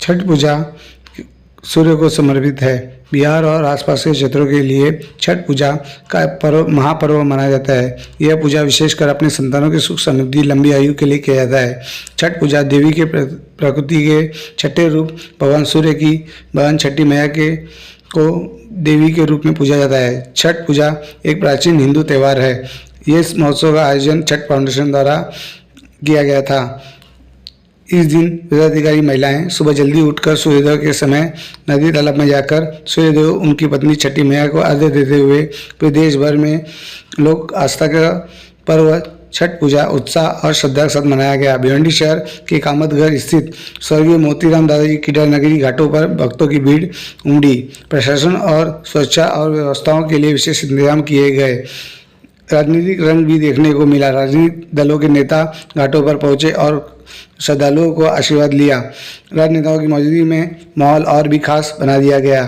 छठ पूजा सूर्य को समर्पित है। बिहार और आसपास के क्षेत्रों के लिए छठ पूजा का पर्व महापर्व मनाया जाता है। यह पूजा विशेषकर अपने संतानों की सुख समृद्धि लंबी आयु के लिए किया जाता है। छठ पूजा देवी के प्रकृति के छठे रूप भगवान सूर्य की बहन छठी मैया के को देवी के रूप में पूजा जाता है। छठ पूजा एक प्राचीन हिंदू त्यौहार है। ये महोत्सव का आयोजन छठ फाउंडेशन द्वारा किया गया था। इस दिन व्रताधिकारी महिलाएं सुबह जल्दी उठकर सूर्योदय के समय नदी तालाब में जाकर सूर्यदेव उनकी पत्नी छठी मैया को अर्घ्य देते हुए पूरे देश भर में लोक आस्था का पर्व छठ पूजा उत्साह और श्रद्धा के साथ मनाया गया। भिवंडी शहर के कामतगढ़ स्थित स्वर्गीय मोतीराम दादाजी कीडा नगरी घाटों पर भक्तों की भीड़ उमड़ी। प्रशासन और सुरक्षा और व्यवस्थाओं के लिए विशेष इंतजाम किए गए। राजनीतिक रंग भी देखने को मिला। राजनीतिक दलों के नेता घाटों पर पहुंचे और श्रद्धालुओं को आशीर्वाद लिया। राजनेताओं की मौजूदगी में माहौल और भी खास बना दिया गया,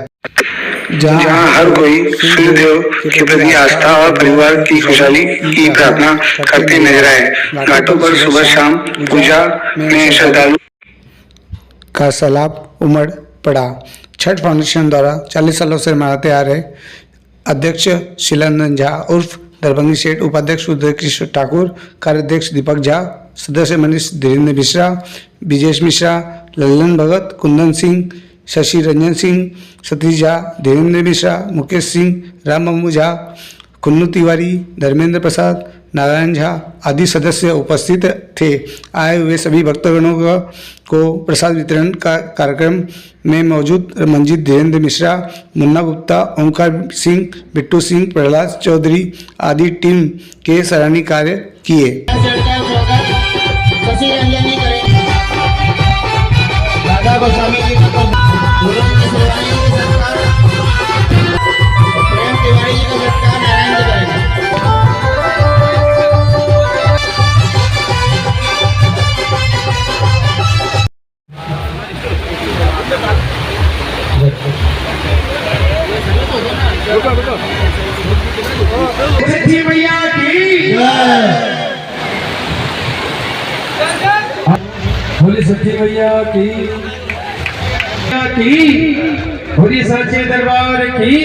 जहां हर कोई सूर्यदेव के प्रति आस्था और परिवार की खुशहाली की प्रार्थना करते नजर आए। घाटों पर सुबह शाम पूजा में श्रद्धालु का सैलाब उमड़ पड़ा। छठ फाउंडेशन द्वारा 40 सालों से मनाते आ रहे अध्यक्ष शिलानंद झा उर्फ दरभंगी सेठ, उपाध्यक्ष उदयकृष्ण ठाकुर, कार्याध्यक्ष दीपक झा, सदस्य मनीष धीरेन्द्र मिश्रा, विजेश मिश्रा, लल्लन भगत, कुंदन सिंह, शशि रंजन सिंह, सतीश झा, धीरेन्द्र मिश्रा, मुकेश सिंह, राम बम्बू झा, कुन्नू तिवारी, धर्मेंद्र प्रसाद, नारायण झा आदि सदस्य उपस्थित थे। आए हुए सभी भक्तगणों को प्रसाद वितरण का कार्यक्रम में मौजूद मंजीत धीरेन्द्र मिश्रा, मुन्ना गुप्ता, ओंकार सिंह, बिट्टू सिंह, प्रहलाद चौधरी आदि टीम के सराहनीय कार्य किए। छठी मैया की बोली, छठी मैया की बोली, सच्चे दरबार की।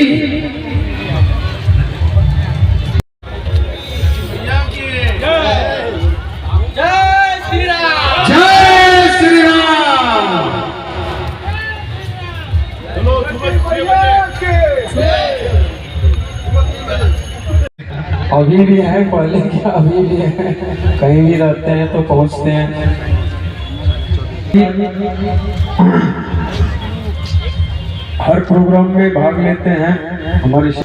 अभी भी है, पहले क्या अभी भी है, कहीं भी रहते हैं तो पहुंचते हैं। हर प्रोग्राम में भाग लेते हैं हमारे।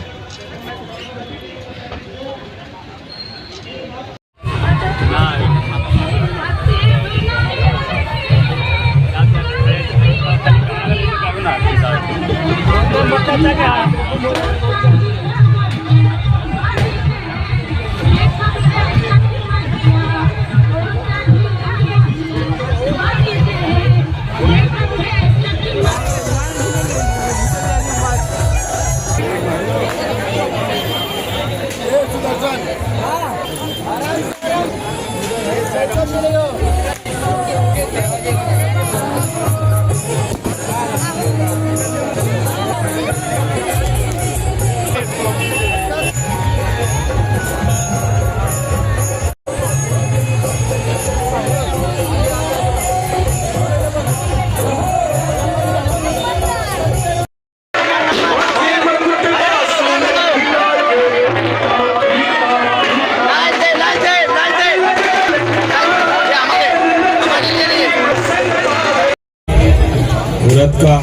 व्रत का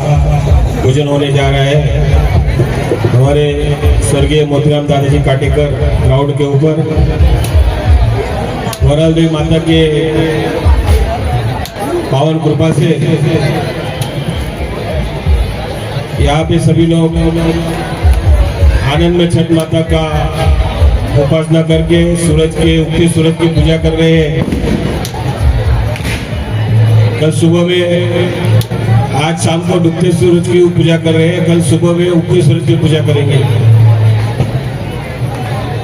पूजन होने जा रहा है हमारे स्वर्गीय मोतीराम दादाजी काटेकर ग्राउंड के ऊपर। वरल देवी माता के पावन कृपा से यहाँ पे सभी लोग आनंद में छठ माता का उपासना करके उगते सूरज की पूजा कर रहे हैं। कल सुबह में, आज शाम को डूबते सूरज की पूजा कर रहे हैं, कल सुबह में उगते सूरज की पूजा करेंगे।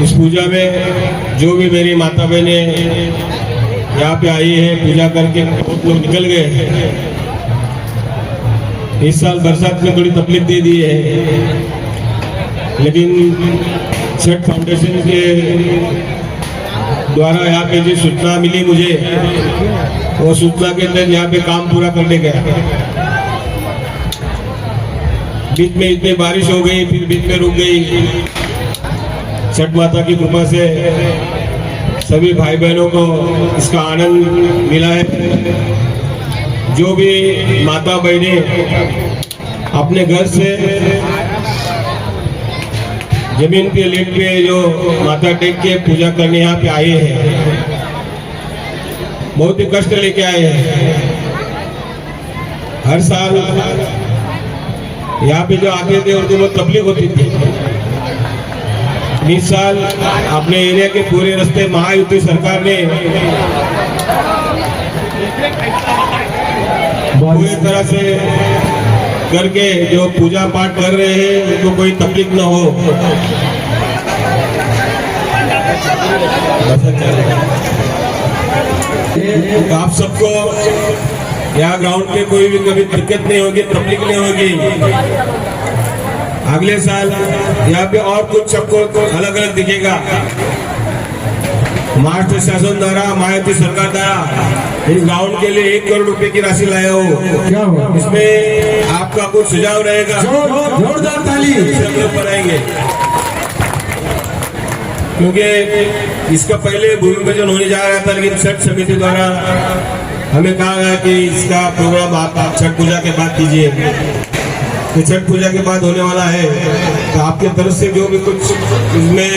इस पूजा में जो भी मेरी माता बहने यहाँ पे आई है पूजा करके बहुत लोग निकल गए। इस साल बरसात में बड़ी तकलीफ दे दी है, लेकिन छठ फाउंडेशन के द्वारा यहाँ पे जो सूचना मिली मुझे, वो सूचना के तहत यहाँ पे काम पूरा करने गया। बीच में इतनी बारिश हो गई, फिर बीच में रुक गई। छठ माता की कृपा से सभी भाई बहनों को इसका आनंद मिला है। जो भी माता बहनें अपने घर से जमीन पे लेट पे जो माथा टेक के पूजा करने यहाँ पे आए हैं, बहुत ही कष्ट लेके आए हैं। हर साल यहाँ पे जो आते थे उनको बहुत तकलीफ होती थी। इस साल अपने एरिया के पूरे रास्ते महायुति सरकार ने पूरी तरह से करके जो पूजा पाठ कर रहे हैं उनको कोई तकलीफ न हो। तो आप सबको यहाँ ग्राउंड पे कोई भी कभी दिक्कत नहीं होगी, तकलीफ नहीं होगी। अगले साल यहाँ पे और कुछ सबको अलग अलग दिखेगा। महाराष्ट्र शासन द्वारा, महायुति सरकार द्वारा इस ग्राउंड के लिए 1 करोड़ रुपए की राशि लाया हो। क्या हुआ? इसमें आपका कुछ सुझाव रहेगा, जोरदार ताली हम लोग बनाएंगे। क्योंकि इसका पहले भूमि पूजन होने जा रहा था, लेकिन छठ समिति द्वारा हमें कहा गया कि इसका प्रोग्राम आप छठ पूजा के बाद कीजिए। तो छठ पूजा के बाद होने वाला है, तो आपके तरफ से जो भी कुछ इसमें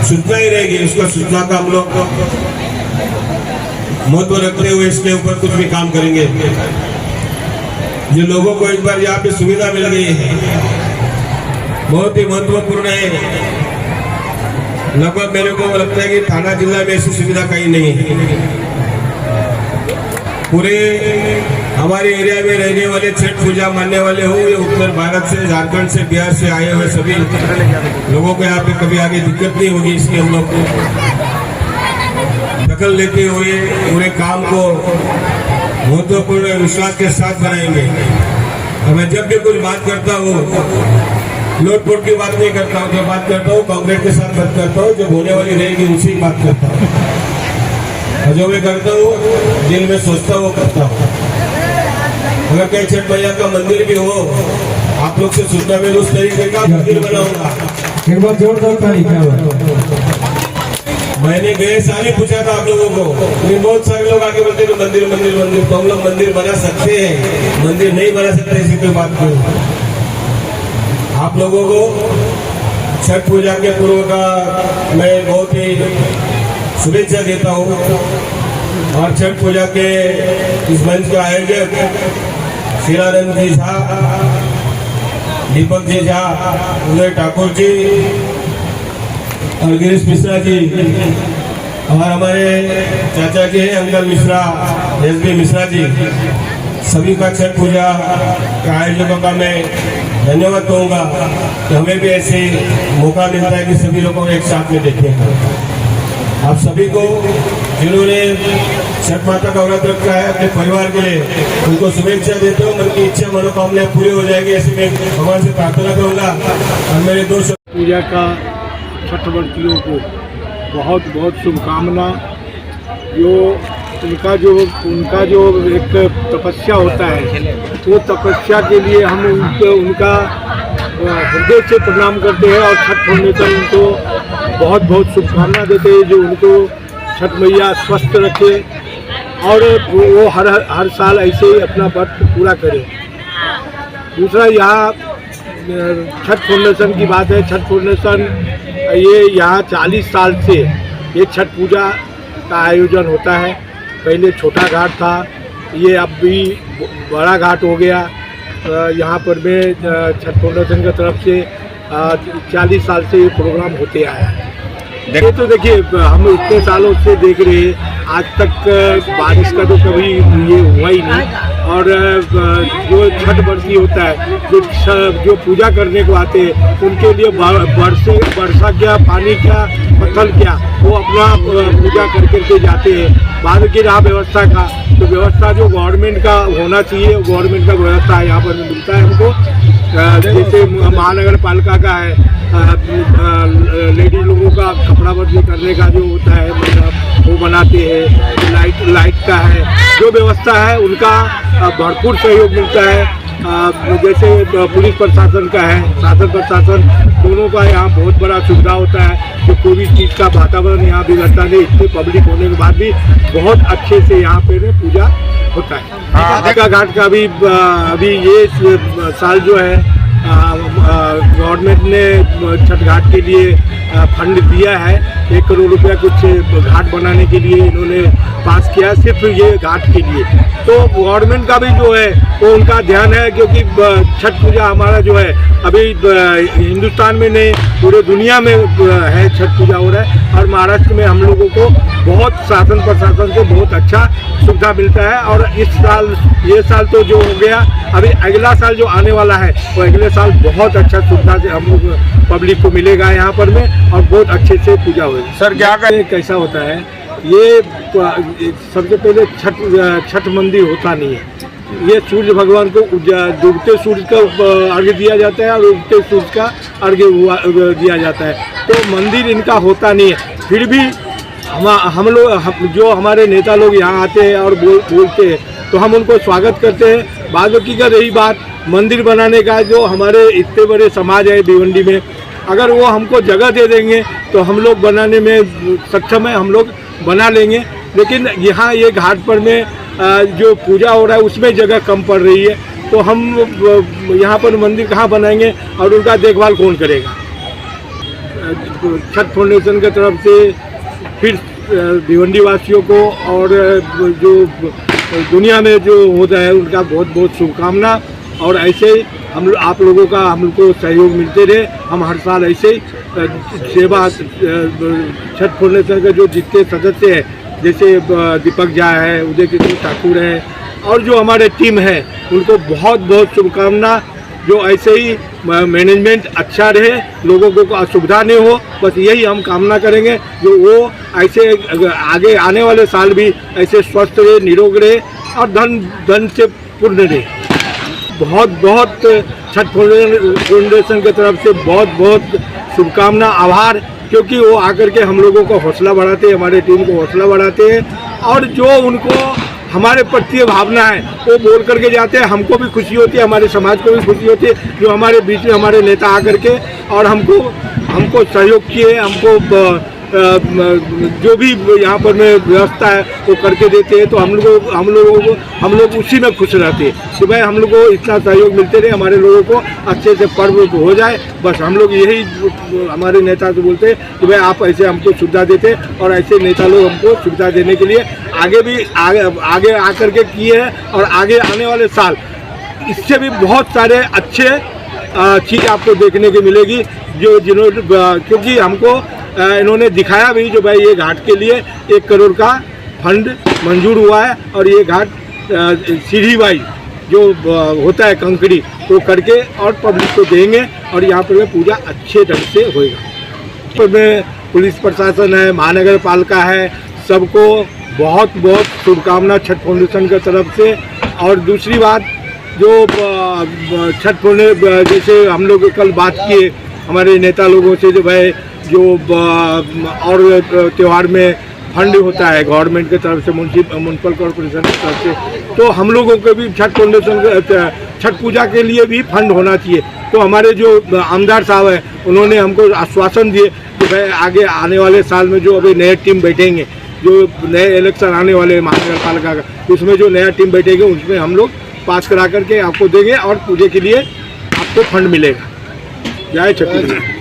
सूचना ही रहेगी, उसका सूचना का हम लोग महत्व रखते हुए इसके ऊपर कुछ भी काम करेंगे। जो लोगों को इस बार यहाँ पे सुविधा मिल गई है, बहुत ही महत्वपूर्ण है। लगभग मेरे को लगता है कि थाना जिला में ऐसी सुविधा कहीं नहीं है। पूरे हमारे एरिया में रहने वाले, छठ पूजा मानने वाले हो, ये उत्तर भारत से, झारखंड से, बिहार से आए हुए सभी लोगों को यहाँ पे कभी आगे दिक्कत नहीं होगी। इसलिए हम लोग दखल लेते हुए पूरे काम को महत्वपूर्ण विश्वास के साथ बनाएंगे। और मैं जब भी कुछ बात करता हूँ, लोटपोट की बात नहीं करता हूँ। जो बात करता हूँ कांग्रेस के साथ बात करता हूँ, जो होने वाली रहेगी उनसे ही बात करता हूँ। और जो मैं करता हूँ दिल में सोचता हूँ करता हूँ। अगर कहीं छठ मैया का मंदिर भी हो, आप लोग से सूचना में उस तरीके का मंदिर बनाऊंगा। एक बार जोरदार ताली। क्या हुआ? मैंने गए साल ही पूछा था आप लोगों को, लेकिन बहुत सारे लोग आगे बोलते हैं मंदिर मंदिर मंदिर। तो हम लोग मंदिर बना सकते हैं, मंदिर नहीं बना सकते, ऐसी कोई बात नहीं। आप लोगों को छठ पूजा के पूर्व का मैं बहुत ही शुभेच्छा देता हूँ। और छठ पूजा के इस मंच के आयोजक शीलानंद जी झा, दीपक जी झा, उदय ठाकुर जी और गिरीश मिश्रा जी, और हमारे चाचा जी हैं अंकल मिश्रा, एस.बी. मिश्रा जी, सभी का छठ पूजा के आयोजकों का मैं धन्यवाद कहूँगा कि हमें भी ऐसे मौका मिलता है कि सभी लोगों को एक साथ में देखें। आप सभी को जिन्होंने छठ माता का व्रत रखा है अपने परिवार के लिए, उनको शुभेच्छा देता हूँ। मन की इच्छा मनोकामना पूरी हो जाएगी, ऐसे मैं भगवान से प्रार्थना करूँगा। और मेरे दोस्त पूजा का छठवर्तियों को बहुत बहुत शुभकामना। उनका जो एक तपस्या होता है, वो तपस्या के लिए हम उनका हृदय से प्रणाम करते हैं और छठ फाउंडेशन उनको बहुत बहुत शुभकामना देते हैं, जो उनको छठ मैया स्वस्थ रखे और वो हर साल ऐसे ही अपना व्रत पूरा करें। दूसरा, यहाँ छठ फाउंडेशन की बात है। छठ फाउंडेशन ये यहाँ 40 साल से ये छठ पूजा का आयोजन होता है। पहले छोटा घाट था, ये अब भी बड़ा घाट हो गया। यहाँ पर में छठ फाउंडेशन की तरफ से 40 साल से ये प्रोग्राम होते आया है। ये तो देखिए, हम इतने सालों से देख रहे हैं, आज तक बारिश का तो कभी ये हुआ ही नहीं। और जो छठ बरसी होता है, जो पूजा करने को आते हैं उनके लिए वर्षा क्या, पानी क्या, पत्थर क्या, वो अपना पूजा करके जाते हैं। बाद की रहा व्यवस्था का, तो व्यवस्था जो गवर्नमेंट का होना चाहिए, गवर्नमेंट का व्यवस्था यहाँ पर मिलता है हमको। जैसे महानगर पालिका का है, लेडी लोगों का कपड़ा बदली करने का जो होता है वो बनाते हैं। लाइट का है, जो व्यवस्था है उनका भरपूर सहयोग मिलता है। जैसे पुलिस प्रशासन का है, शासन प्रशासन, दोनों का यहाँ बहुत बड़ा सुविधा होता है। जो कोई भी चीज़ का वातावरण यहाँ बिगड़ता नहीं, इतनी पब्लिक होने के बाद भी बहुत अच्छे से यहाँ पे पूजा होता है। घाट का अभी ये साल जो है गवर्नमेंट ने छठ घाट के लिए फंड दिया है। 1 करोड़ रुपया कुछ घाट बनाने के लिए इन्होंने पास किया, सिर्फ ये घाट के लिए। तो गवर्नमेंट का भी जो है वो उनका ध्यान है, क्योंकि छठ पूजा हमारा जो है अभी हिंदुस्तान में नहीं पूरे दुनिया में है छठ पूजा हो रहा है। और महाराष्ट्र में हम लोगों को बहुत शासन प्रशासन से बहुत अच्छा सुविधा मिलता है। और इस साल, ये साल तो जो हो गया, अभी अगला साल जो आने वाला है वो अगले साल बहुत अच्छा सुविधा से हम लोग पब्लिक को मिलेगा यहाँ पर में, और बहुत अच्छे से पूजा होगी। सर क्या करें, कैसा होता है ये, सबसे पहले छठ मंदिर होता नहीं है। ये सूर्य भगवान को डूबते सूर्य का अर्घ्य दिया जाता है और उगते सूर्य का अर्घ्य दिया जाता है। तो मंदिर इनका होता नहीं है। फिर भी हम लोग जो हमारे नेता लोग यहाँ आते हैं और बोलते हैं, तो हम उनको स्वागत करते हैं। बाद की का रही बात मंदिर बनाने का, जो हमारे इतने बड़े समाज है भिवंडी में, अगर वो हमको जगह दे देंगे तो हम लोग बनाने में सक्षम है, हम लोग बना लेंगे। लेकिन यहाँ ये घाट पर में जो पूजा हो रहा है उसमें जगह कम पड़ रही है, तो हम यहाँ पर मंदिर कहाँ बनाएंगे और उनका देखभाल कौन करेगा। छठ फाउंडेशन की तरफ से फिर भिवंडी वासियों को और जो दुनिया में जो होता है उनका बहुत बहुत शुभकामना। और ऐसे ही आप लोगों का हमको सहयोग मिलते रहे। हम हर साल ऐसे ही सेवा, छठ फाउंडेशन के जो जितने सदस्य हैं, जैसे दीपक झा है, उदय किशोर ठाकुर है, और जो हमारे टीम है, उनको बहुत बहुत शुभकामना। जो ऐसे ही मैनेजमेंट अच्छा रहे, लोगों को असुविधा नहीं हो, बस यही हम कामना करेंगे। जो वो ऐसे आगे आने वाले साल भी ऐसे स्वस्थ रहे, निरोग रहे और धन से पूर्ण रहे। बहुत बहुत छठ फाउंडेशन की तरफ से बहुत बहुत शुभकामना, आभार, क्योंकि वो आकर के हम लोगों को हौसला बढ़ाते हैं, हमारे टीम को हौसला बढ़ाते हैं। और जो उनको हमारे प्रति भावना है वो बोल करके जाते हैं। हमको भी खुशी होती है, हमारे समाज को भी खुशी होती है, जो हमारे बीच में हमारे नेता आकर के और हमको सहयोग किए, हमको जो भी यहाँ पर में व्यवस्था है वो करके देते हैं। तो हम लोग उसी में खुश रहते हैं कि भाई हम लोग को इतना सहयोग मिलते रहे, हमारे लोगों को अच्छे से पर्व हो जाए। बस हम लोग यही हमारे नेता से बोलते हैं कि भाई आप ऐसे हमको सुविधा देते, और ऐसे नेता लोग हमको सुविधा देने के लिए आगे आकर के किए हैं। और आगे आने वाले साल इससे भी बहुत सारे अच्छे चीज़ आपको देखने की मिलेगी, क्योंकि हमको इन्होंने दिखाया भी, जो भाई ये घाट के लिए 1 करोड़ का फंड मंजूर हुआ है। और ये घाट सीढ़ी वाइज जो होता है कंकड़ी, तो करके और पब्लिक को देंगे, और यहाँ पर पूजा अच्छे ढंग से होएगा। पर में पुलिस प्रशासन है, महानगर पालिका है, सबको बहुत बहुत शुभकामना छठ फाउंडेशन की तरफ से। और दूसरी बात, जो छठ फाउंडेशन, जैसे हम लोग कल बात किए हमारे नेता लोगों से, जो भाई जो और त्यौहार में फंड होता है गवर्नमेंट की तरफ से, म्यूनसिपल कॉर्पोरेशन की तरफ से, तो हम लोगों को भी छठ फाउंडेशन, छठ पूजा के लिए भी फंड होना चाहिए। तो हमारे जो आमदार साहब हैं, उन्होंने हमको आश्वासन दिए कि भाई आगे आने वाले साल में जो अभी नए टीम बैठेंगे, जो नए इलेक्शन आने वाले महानगर पालिका का, उसमें जो नया टीम बैठेंगे उसमें हम लोग पास करा करके आपको देंगे और पूजे के लिए आपको फंड मिलेगा। जय छत्तीसगढ़।